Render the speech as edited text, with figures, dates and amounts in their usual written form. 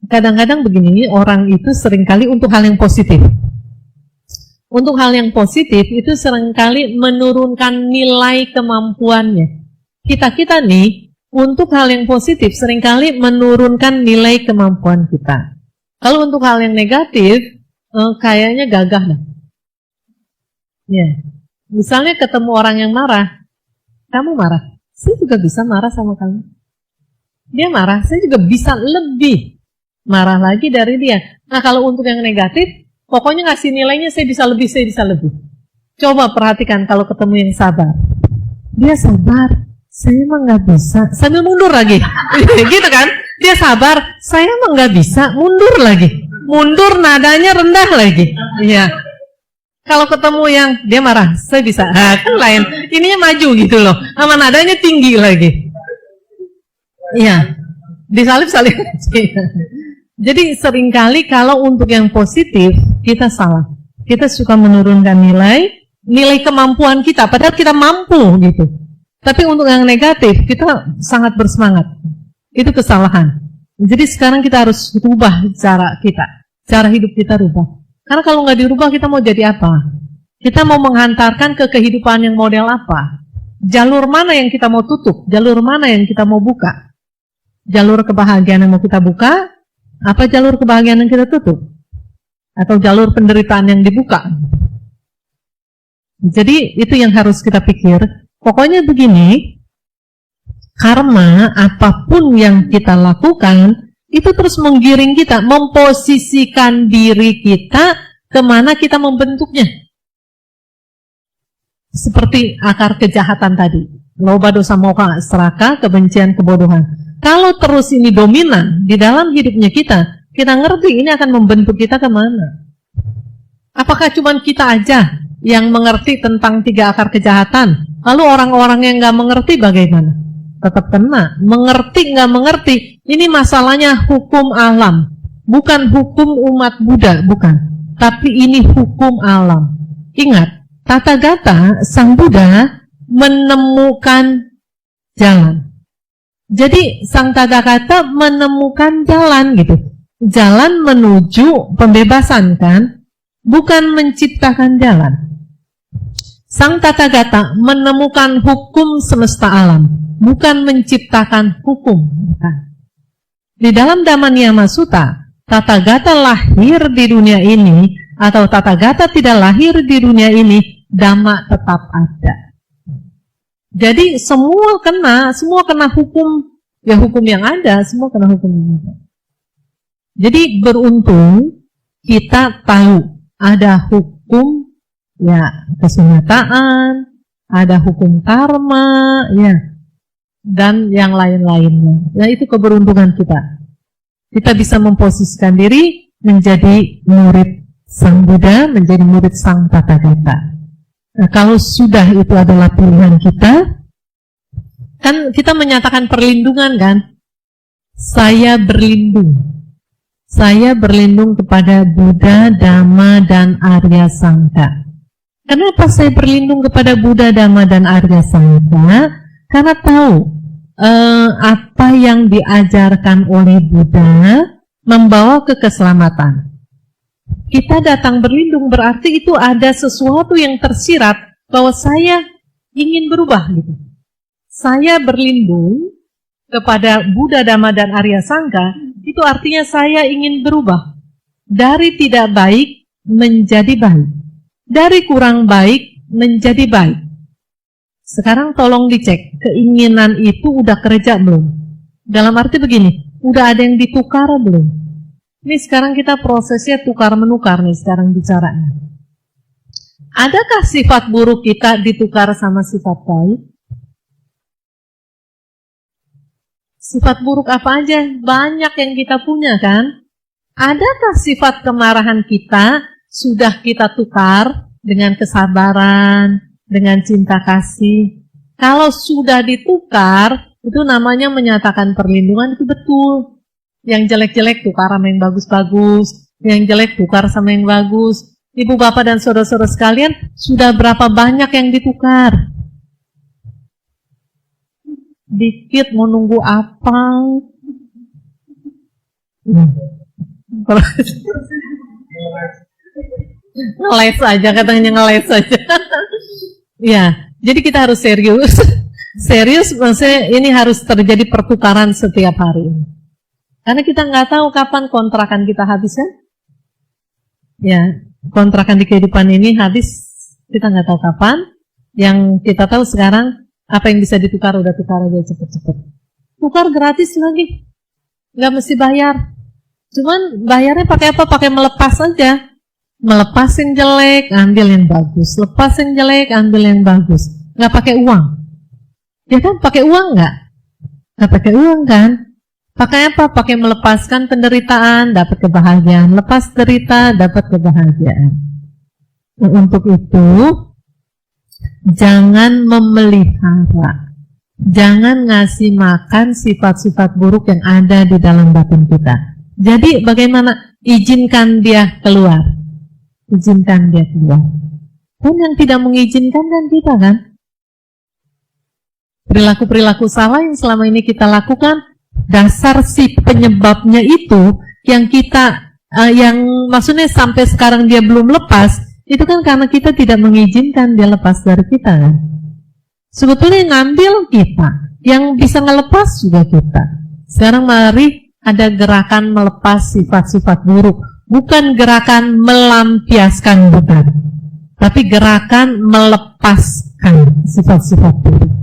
kadang-kadang begini, orang itu seringkali untuk hal yang positif. Untuk hal yang positif itu seringkali menurunkan nilai kemampuannya. Kita nih, untuk hal yang positif seringkali menurunkan nilai kemampuan kita. Kalau untuk hal yang negatif, kayaknya gagah dah. Ya. Misalnya ketemu orang yang marah, kamu marah, saya juga bisa marah sama kamu. Dia marah, saya juga bisa lebih marah lagi dari dia. Nah, kalau untuk yang negatif, pokoknya ngasih nilainya saya bisa lebih, saya bisa lebih. Coba perhatikan kalau ketemu yang sabar. Dia sabar, saya emang nggak bisa. Sambil mundur lagi, gitu kan? Dia sabar, saya emang nggak bisa, mundur lagi. Mundur nadanya rendah lagi. Iya. Kalau ketemu yang dia marah, saya bisa. Nah, kan lain. Ininya maju gitu loh. Sama nadanya tinggi lagi. Iya. Disalip-salip. Jadi seringkali kalau untuk yang positif kita salah. Kita suka menurunkan nilai kemampuan kita, padahal kita mampu gitu. Tapi untuk yang negatif kita sangat bersemangat. Itu kesalahan. Jadi sekarang kita harus rubah cara hidup kita rubah. Karena kalau nggak dirubah kita mau jadi apa? Kita mau menghantarkan ke kehidupan yang model apa? Jalur mana yang kita mau tutup? Jalur mana yang kita mau buka? Jalur kebahagiaan yang mau kita buka? Apa jalur kebahagiaan yang kita tutup? Atau jalur penderitaan yang dibuka? Jadi itu yang harus kita pikir. Pokoknya begini, karma apapun yang kita lakukan itu terus menggiring kita, memposisikan diri kita kemana kita membentuknya. Seperti akar kejahatan tadi, loba, dosa, moka, serakah, kebencian, kebodohan. Kalau terus ini dominan di dalam hidupnya kita ngerti ini akan membentuk kita kemana. Apakah cuma kita aja yang mengerti tentang 3 akar kejahatan, lalu orang-orang yang nggak mengerti bagaimana? Tetap kena. Mengerti nggak mengerti, ini masalahnya hukum alam, bukan hukum umat Buddha, bukan. Tapi ini hukum alam. Ingat, Tathagata Sang Buddha menemukan jalan. Jadi Sang Tathagata menemukan jalan gitu, jalan menuju pembebasan kan, bukan menciptakan jalan. Sang Tathagata menemukan hukum semesta alam, bukan menciptakan hukum. Di dalam Dhammaniyama Sutta, Tathagata lahir di dunia ini atau Tathagata tidak lahir di dunia ini, Dhamma tetap ada. Jadi semua kena hukum, ya hukum yang ada, semua kena hukum yang ada. Jadi beruntung kita tahu ada hukum ya kesunyataan, ada hukum karma, ya, dan yang lain-lainnya. Nah, itu keberuntungan kita. Kita bisa memposisikan diri menjadi murid Sang Buddha, menjadi murid Sang Tathagata. Nah, kalau sudah itu adalah pilihan kita, kan kita menyatakan perlindungan kan? Saya berlindung. Saya berlindung kepada Buddha, Dhamma, dan Arya Sangha. Kenapa saya berlindung kepada Buddha, Dhamma, dan Arya Sangha? Karena tahu apa yang diajarkan oleh Buddha membawa ke keselamatan. Kita datang berlindung berarti itu ada sesuatu yang tersirat bahwa saya ingin berubah gitu. Saya berlindung kepada Buddha, Dhamma, dan Arya Sangha, itu artinya saya ingin berubah. Dari tidak baik menjadi baik. Dari kurang baik menjadi baik. Sekarang tolong dicek, keinginan itu udah kerja belum? Dalam arti begini, udah ada yang ditukar belum? Ini sekarang kita prosesnya tukar-menukar nih sekarang bicaranya. Adakah sifat buruk kita ditukar sama sifat baik? Sifat buruk apa aja? Banyak yang kita punya kan? Adakah sifat kemarahan kita sudah kita tukar dengan kesabaran, dengan cinta kasih? Kalau sudah ditukar, itu namanya menyatakan perlindungan, itu betul. Yang jelek-jelek tukar sama yang bagus-bagus, yang jelek tukar sama yang bagus. Ibu, bapak, dan saudara-saudara sekalian, sudah berapa banyak yang ditukar? Dikit, mau nunggu apa? Ngeles aja, katanya ngeles aja. Ya, jadi kita harus serius. Serius, maksudnya ini harus terjadi pertukaran setiap hari. Karena kita nggak tahu kapan kontrakan kita habis, kan? Ya, kontrakan di kehidupan ini habis, kita nggak tahu kapan. Yang kita tahu sekarang, apa yang bisa ditukar, udah tukar aja cepet-cepet. Tukar gratis lagi, nggak mesti bayar. Cuman bayarnya pakai apa? Pakai melepas aja. Melepas yang jelek, ambil yang bagus. Lepas yang jelek, ambil yang bagus. Nggak pakai uang. Ya kan, pakai uang nggak? Nggak pakai uang kan? Pakai apa? Pakai melepaskan penderitaan, dapat kebahagiaan. Lepas derita, dapat kebahagiaan. Nah, untuk itu, jangan memelihara. Jangan ngasih makan sifat-sifat buruk yang ada di dalam batin kita. Jadi bagaimana? Izinkan dia keluar. Izinkan dia keluar. Dan yang tidak mengizinkan kan kita kan? Perilaku-perilaku salah yang selama ini kita lakukan, dasar si penyebabnya itu yang kita, yang maksudnya sampai sekarang dia belum lepas, itu kan karena kita tidak mengizinkan dia lepas dari kita kan? Sebetulnya yang ngambil kita, yang bisa ngelepas juga kita. Sekarang mari ada gerakan melepas sifat-sifat buruk, bukan gerakan melampiaskan, bukan, tapi gerakan melepaskan sifat-sifat buruk.